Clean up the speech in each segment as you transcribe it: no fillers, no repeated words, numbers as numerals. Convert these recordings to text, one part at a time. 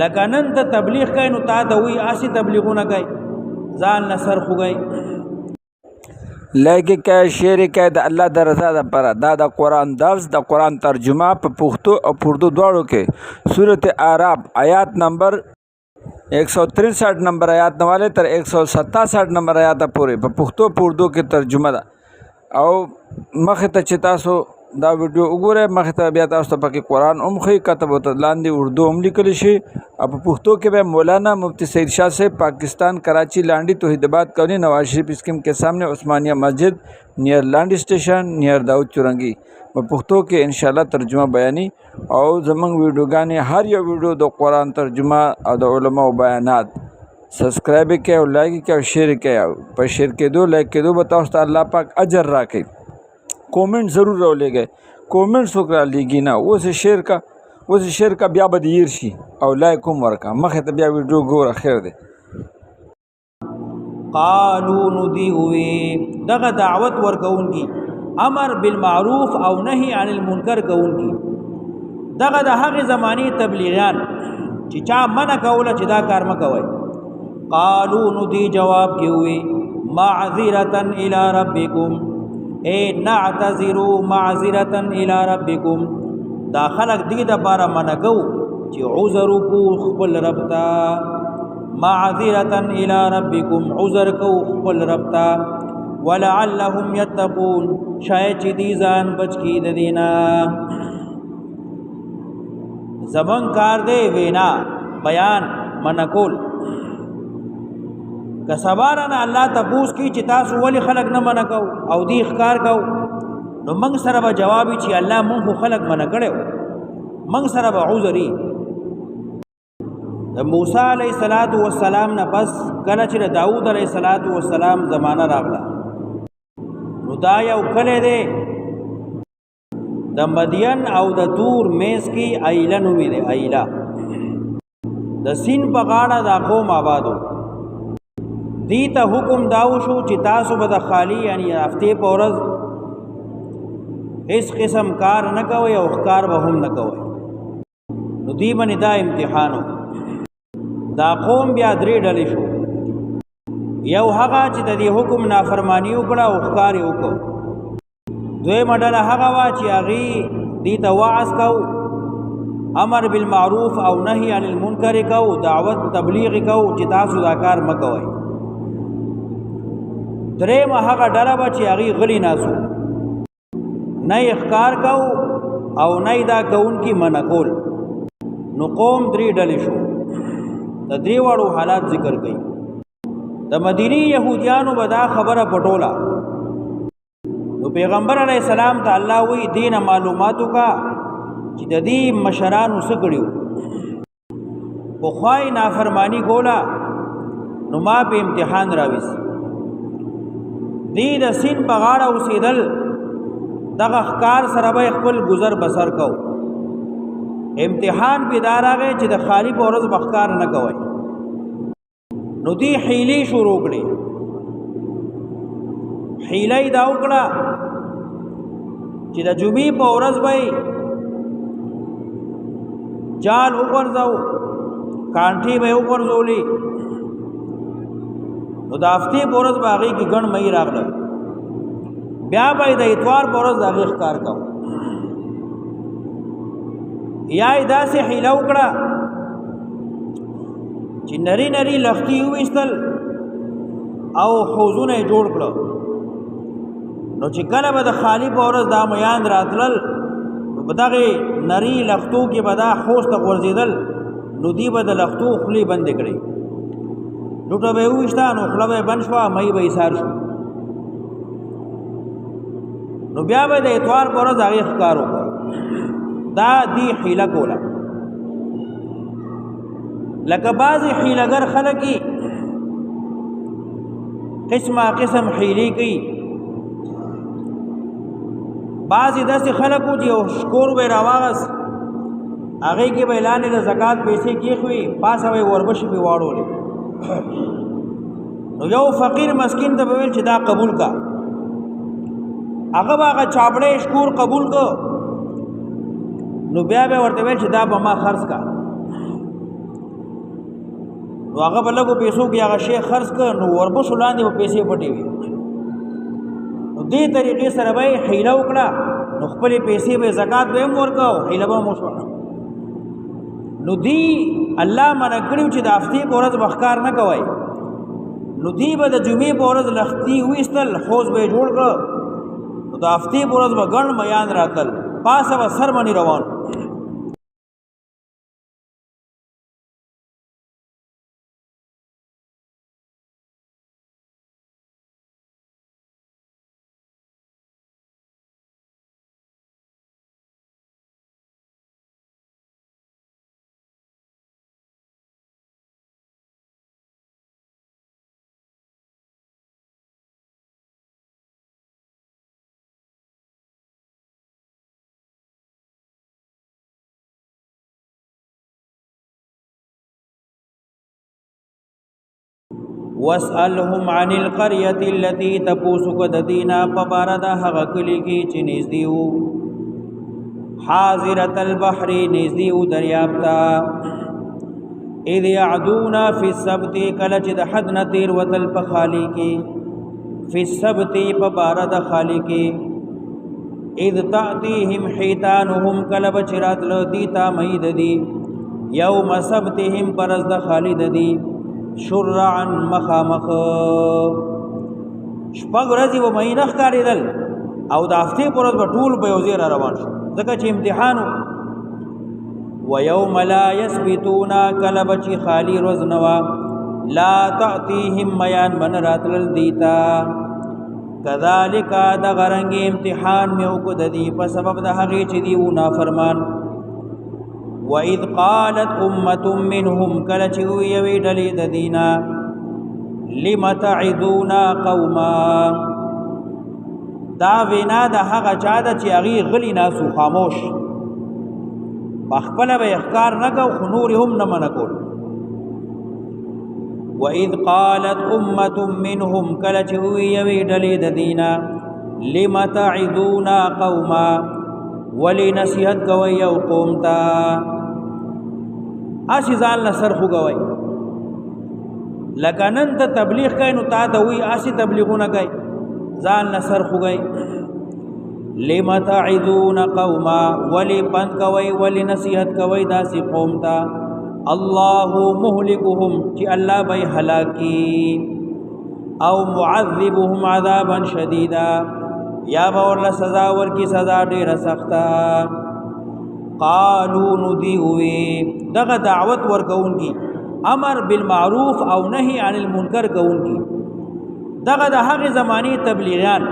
لکه نن ته تبلیغ کوي نو تا د وی اسی تبلیغونه کوي ځان نصر خوګي لکه که شعر کې د الله د رضا لپاره دا د قرآن درس د قرآن ترجمه په پښتو او اردو دواړو کې سورۃ اعراف آیات نمبر 163 نمبر آیات نواله تر 167 نمبر آیات پورې په پښتو او اردو کې ترجمه ده او مخه ته چې تاسو دا ویډیو وګورئ مخه ته بیا تاسو ته پکې قرآن خی کتب او لاندې اردو هم لیکل شي او په پښتو کې به مولانا مفتی سید شاہ سے پاکستان کراچی لانڈی توحیدآباد کالونی نواز شریف اسکیم کے سامنے عثمانیہ مسجد نیئر لانڈی اسٹیشن نیئر داؤد چورنگی په پښتو کې انشاءالله ترجمه بیانی او زمونږ ویډیوګانې هر یو ویډیو د قرآن ترجمه او د علماء بیانات سبسکرایب کړئ او لایک کړئ او شیر کړئ په شیر کېدو لایک کېدو به تاسو ته الله پاک اجر راکړي کومنٹ ضرور راولېږئ کومنٹ څوک رالیږي نه اوس شیر کا بیا به دې هیر شي او لایک هم ورکړه مخې ته بیا ویډیو ګوره خیر دی قالو ندی وی دغه دعوت ورکونکي امر بالمعروف او نهي عن المنکر کوونکي دغه د هغه زماني تبلیغیان چې چا منع کوله چې دا کار مکوئ قالو ندی جواب کوي معذرة الى ربكم اے نعتذروا معذرة الى ربكم دا خلق دی د بارا منګو چې عذر کو خپل رب ته معذرة الى ربكم عذر کو خپل رب ته ولعلهم يتقون شاید چې دي ځان بچ کی د دینا زمون کار دی وینا بیان منکول که سبارانه الله تپوس کی چې تاسو ولی خلق نه منکو او دی اخکار کو نو منگ سره به جوابی چې الله مونږ خو خلق منع کړو منگ سره به عذری د موسی علیہ الصلوۃ والسلام نه پس کله چې داوود علیہ الصلوۃ والسلام زمانہ راغله نو دا یو کله دی د مدین او د تور میس کی ایله نومې دی ایله د سین په غاړه دا قوم آبادو دی ته حکم داو شو چې تاسو به د خالی یعنی هفته په ورځ هیڅ قسم کار نه کوئ او ښکار به هم نه کوئ نو دی باندې دا امتحانو دا قوم بیا درې ډلې شو یو هغه چې د دې حکم نافرمانی وکړه او ښکار یې وکړ دویمه ډله هغه وه چې هغې دې ته وعظ کو امر بالمعروف او نهي عن المنکر کو دعوت تبلیغ کو چې تاسو دا کار مه کوئ درېمه هغه ډله به چې هغې غلي ناسو نه یې ښکار کو او نه یې دا کوونکي منع کول نو قوم درې ډلې شو د درې واړو حالات ذکر کوي د مدینی یهودیانو به دا خبره پټوله نو پیغمبر علیہ السلام ته الله وی دین معلوماتو کا چې د دې مشرانو څه کړیو پخوای نافرمانی کولا نو ما په امتحان راويس دی د سین په غاړه اوسېدل دغه ښکار سره به خپل گذر بسر کو امتحان به دا راغی چې د خالی په ورځ به ښکار نه کوئ نو دی حیلې شروع کړې حیله یې دا وکړه چې د جمعې په ورځ به جال وغورځو کانټې به یې وغورځولې نو د هفتې په ورځ به هغې کې ګڼ مهي راغله بیا به یې د اتوار په ورځ د هغې ښکار کوو یا یې داسې حیله وکړه چې نری نری لښتي وویستل او حوضونه یې جوړ کړه نو چې کله به د خالي په ورځ دا میان راتلل نو په دغې نري لښتو کې به دا حوض ته غورځېدل نو دوی به د لښتو خولې بندې کړې لوټه به یې وویشته نو خوله به یې بند شوه مهي به ایسار شو نو بیا به د اتوار په ورځ هغې ښکار وکړه دا دی حیله کوله لکه بعضې حیلهګر خلک یې قسمه قسم حیلې کوي بعضې داسې خلک وو چې یو شکور به یې راواغست هغې کې به یې لاندې د زکات پیسې کېښوي پاسه به یې وربشې پې واړولې نو یو فقیر مسکین ته به ویل چې دا قبول کا هغه به هغه چاپړی شکور قبول کو نو بیا به ورته ویل چې دا به ما خرڅ کا نو هغه په لږو پیسو کې هغه شی خرڅ کړ نو وربشو لاندې به پیسې پټې وي. نو دې طریقې سره به یې حیله وکړه نو خپلې پیسې به زکات به هم ورکړه او حیله به هم وشوه. نو دی الله منع کړي چې د هفتې په ورځ به ښکار نه کوئ. نو دی به د جمعې په ورځ لښتي وایستل خوځ به یې جوړ کړه نو د هفتې په ورځ به ګڼ میان راتلل پاسه به سر باندې روان. واسألهم عن القرية التي تپوسو د دینا پبارد هغه کلی کی چې نږدې وو حاضرة البحر نږدې وو دریاب ته اذ يعدون في السبت کله چې د حد نه تیر وتل په خالی کې فی السبت پبارد خالی کې اذ تأتيهم حیتانهم کله بچرات له دیتا مید دی یوم سبتهم پرز د خالد دی شرعا مخامخ شپږ ورځې و مهینه ښکارېدل او د هفتې په ورځ به ټول په یو ځای را روان شو ځکه چې امتحان و یوم لا یثبتون کله به چې خالي ورځ نه وه لا تأتیهم میان من راتلل دیتا کذالک دغه رنګې امتحان مې وکړو د دې په سبب د هغې چې دی و نافرمان. وَإِذْ قَالَتْ أُمَّةٌ مِّنْهُمْ کله چې ویوي ډلې د دینا لِمَ تَعِظُونَ قَوْمًا دا وینا د هغه چا ده چې هغې غلي ناسو خاموش پخپله به اخکار نه کو خو نور هم نه منع کول. وَإِذْ قَالَتْ أُمَّةٌ مِّنْهُمْ کله چې ویوي ډلې د دینا لِمَ تَعِظُونَ قَوْمًا ولی نصیحت کوي یو قوم ته اسی ځان له سر خوګوي لکه نن ته تبلیغ کوي نو تا ته وی اسی تبلیغونه کوي ځان له سر خوګي. لم تعذون قوما ولی پند کوي ولی نصیحت کوي داسې قوم ته الله مهلكهم چې الله به هلاکی او معذبهم عذابا شديدا یا باور سزا ورکی سزا ډیره سخته. قالو ندی ہوئی دغه دعوت ورکون کی امر بالمعروف او نهی عن المنکر کون کی دغه د هغه زمانی تبلیغیان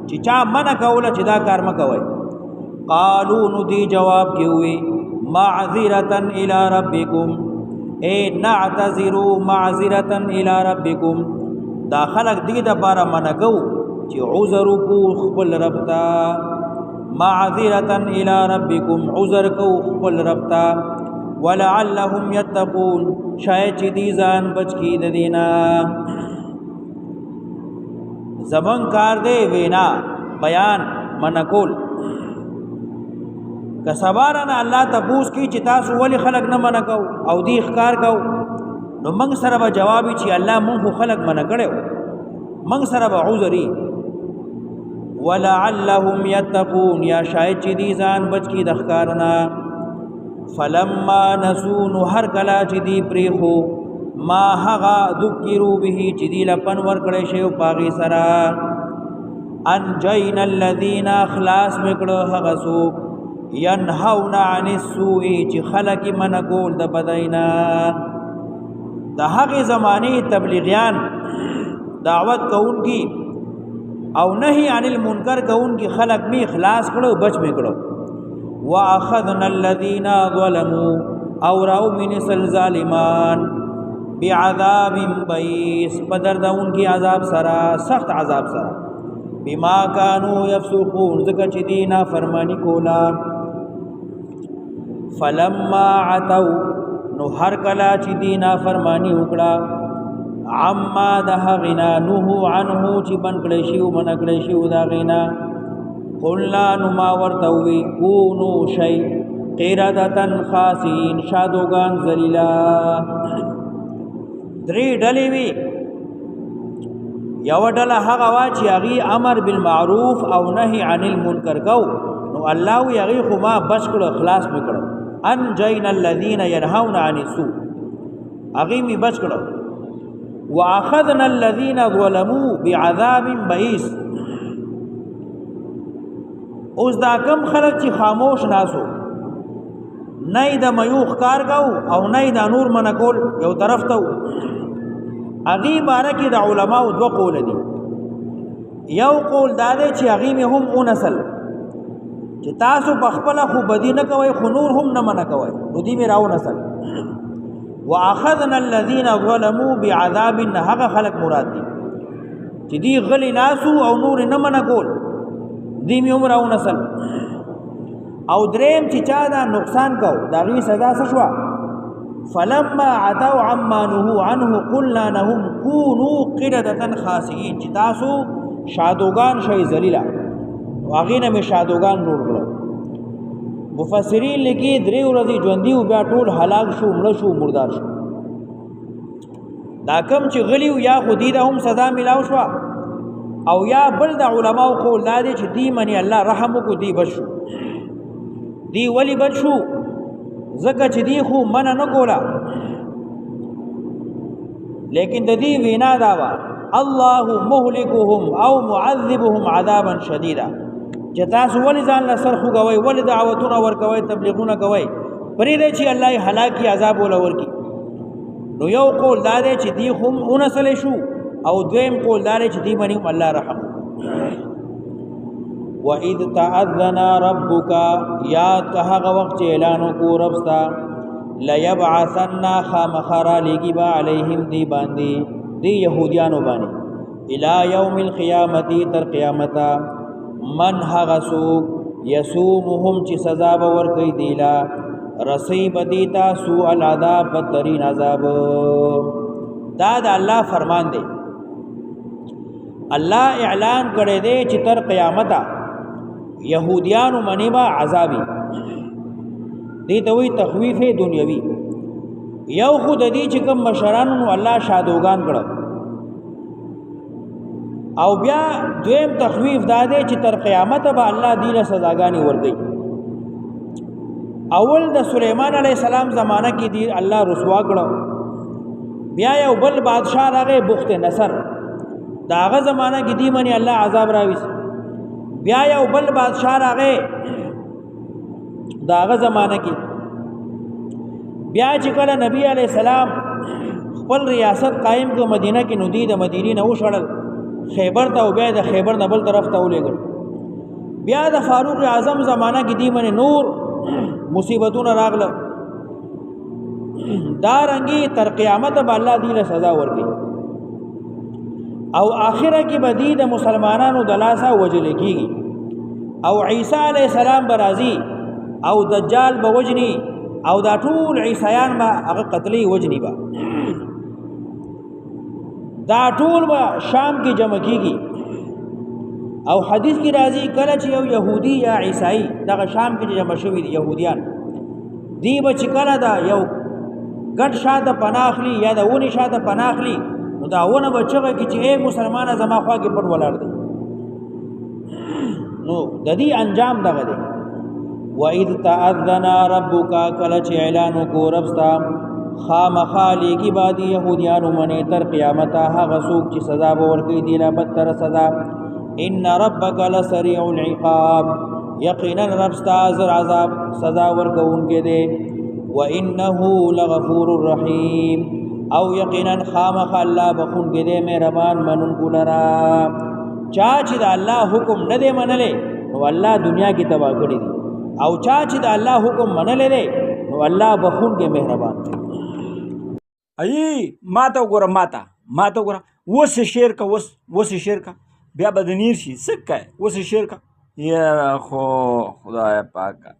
چې چا منع کوله چې دا کار مکوي. قالو ندی جواب کی ہوئی معذرة الى ربکم اے نعتذروا معذرة الى ربکم دا خلق دی د بارا منع کو چې عذر کو خپل رب ته معذرة الى ربکم عذر کو خپل رب ته ولعلهم يتقون شاید چې دي ځان بچ کی د دینا. زمون کار دی وینا بیان منکول که سبارنا الله تبوس کی چې تاسو ولی خلق نه منکو او دی اخکار کو نو منگ سره به جوابی چې الله مونږ خلق منع کړو منگ سره به عذری. ولعلهم يتقون یا شاید چې دی ځان بچ کی د اخکارنا. فلما نسون هر کلا چې دی پریخو ما هغه ذکروا به چې دی لپن ور کړی شی او پاغي سرا انجینا الذین اخلاص میکړو هغه څوک ینهون عن السوء چې خلق من کول د بدینا. د هغه زمانه تبلیغیان دعوت کون کی او نهی عن المنکر کون کی خلق می اخلاص کړو بچ میکړو. واخذنا الذين ظلموا او راو من الظالمان بعذاب بئیس بدردون کی عذاب سرا سخت عذاب سرا بما كانوا يفسقون ذکر چې دینا فرمانی کولا. فلما عتوا نو هر کلا چې دینا فرمانی وکړه عما ده غنا نوح عنه چې بن کړی شی او من کړی شی دا غنا قلنا نما ورتوي كونو شي قردة خاسين شادوغان ذلیلا درې ډلې وي. یو ډله هغه وا چې هغې امر بالمعروف او نهي عن المنکر کو، نو الله وی هغې خو ما بچ کړه، خلاص مې کړه. انجینا الذین ینهون عن السوء، هغې مې بچ کړه. واخذنا الذین ظلموا بعذاب بئیس. اوس دا کم خلک چې خاموش ناسو، نه د میو ښکار کو او نه د نور منع کول، یو طرف ته هغې باره کې د علماو دوه قوله دي. یو قول دا دی چې هغې مې هم اونسل چې تاسو په خپله خو بدي نه کوئ خو نور هم نه منع کوئ، نو دې مې راونسل. واخذنا الذین ظلموا بعذاب، نه هغه خلک مراد دي چې دی غلی ناسو او نور نه منع کول، دې مې هم راونسل. او دریم چې چا دا نقصان کو، د هغې سزا څه شوه؟ فلما عتوا عما نهوا عنه قلنا لهم كونوا قردة خاسئين، چې تاسو شادوغان شئ ذلیله، هغې نه مې شادوغان جوړ کړه. مفسرین لیکي 3 ورځې ژوندي و، بیا ټول هلاک شو، مړه شو، مردار شو. دا کم چې غلي و یا خو دې ته هم سزا میلاو شوه، او یا بل د علماو قول دا دی چې دې منې الله رحم وکړو، دې بچ شو. دی ولی بچ شو؟ ځکه چې دی خو منع نه کوله، لیکن د دې وینا دا وه الله مهلکهم او معذبهم عذابا شدیدا، چې تاسو ولې ځان له سر خوږوئ، ولې دعوتونه ورکوئ، تبلیغونه کوئ، پرېږدئ چې الله یې هلاکي، عذاب وله ورکړي. نو یو قول دا دی چې دی خو هم ونسلی شو، او دویم قول دا دی چې دی باندې هم الله رحم وکړي. وَإِذْ تَأَذَّنَ رَبُّكَ، یاد که هغه وخت چې اعلان وکړو رب ستا، لَيَبْعَثَنَّ خامخا رالیږي به علیهم دی باندې، دی یهودیانو باندې، الی یوم القیامت، تر قیامته، من هغه څوک یسومهم چې سزا به ورکوي دیله، رسی به دیتا سوء العذاب، بدترین عذاب. دا د الله فرمان دی. الله اعلان کړی دی چې تر قیامته یهودیانو منی با عذابی، دی ته وی تخویف دنیوی. یو خود دی چې کوم مشرانو الله شادوغان کړه، او بیا دویم تخویف دا دی چې تر قیامت به الله دی له سزاګانې ورکړي. اول د سلیمان علیه السلام زمانہ کې دی الله رسوا کړه، بیا یو بل بادشاہ راغی بخت نصر، دا هغه زمانہ کې دی منی الله عذاب راویست. بیا یو بل بادشاہ راغی دا هغه زمانہ کې، بیا چې کله نبی علیہ السلام خپل ریاست قائم کو مدینه کې، نو دی د مدینې نه وشړل خیبر ته، او بیا د خیبر نه بل طرف ته ولېږل. بیا د فاروق اعظم زمانہ کې دی منی نور مصیبتونه راغله. دارنګي تر قیامت به الله دی له سزا ورکړي، او آخره کې به دی د مسلمانانو د لاسه وجل کېږي، او عیسی علیه السلام به راځي او دجال به وجني، او دا ټول عیسیان به هغه قتلي وجني به، دا ټول به شام کې جمع کېږي. او حدیث کې راځي کله چې یو یهودي یا عیسائی دغه شام کې جمع شوي دي یهودیان، دی به چې کله دا یو ګډ شاته پناه اخلي یا د ونې شاته پناه اخلي، نو دا ونه به چغه کې چې ای مسلمانه زما خوا کې پټ ولاړ دی. نو د دې انجام دغه دی. وَإِذْ تَأَذَّنَ رَبُّكَ، کله چې اعلان وکړو رب ستا، خامخا لیږي به د یهودیانو منې تر قیامته هغه څوک چې سزا به ورکوي دی له بدتره سزا. ان ربک لسریع العقاب، یقینا رب ستا زر عذاب سزا ورکوونکی دی. وانه لغفور الرحیم، او یقینا خامخ الله بخونکی دی مهربان منونکو لرا. چا چې د الله حکم نه دی منلی نو الله دنیا کې تباه کړی دی، او چا چې د الله حکم منلی دی نو الله بخونکی مهربان دی. ای ماته وګوره، ماته وګوره، اوس شعر کا، اوس شعر کا، بیا به د نیر شي څه کوې؟ اوس شعر کا، یا خو خدای پاکه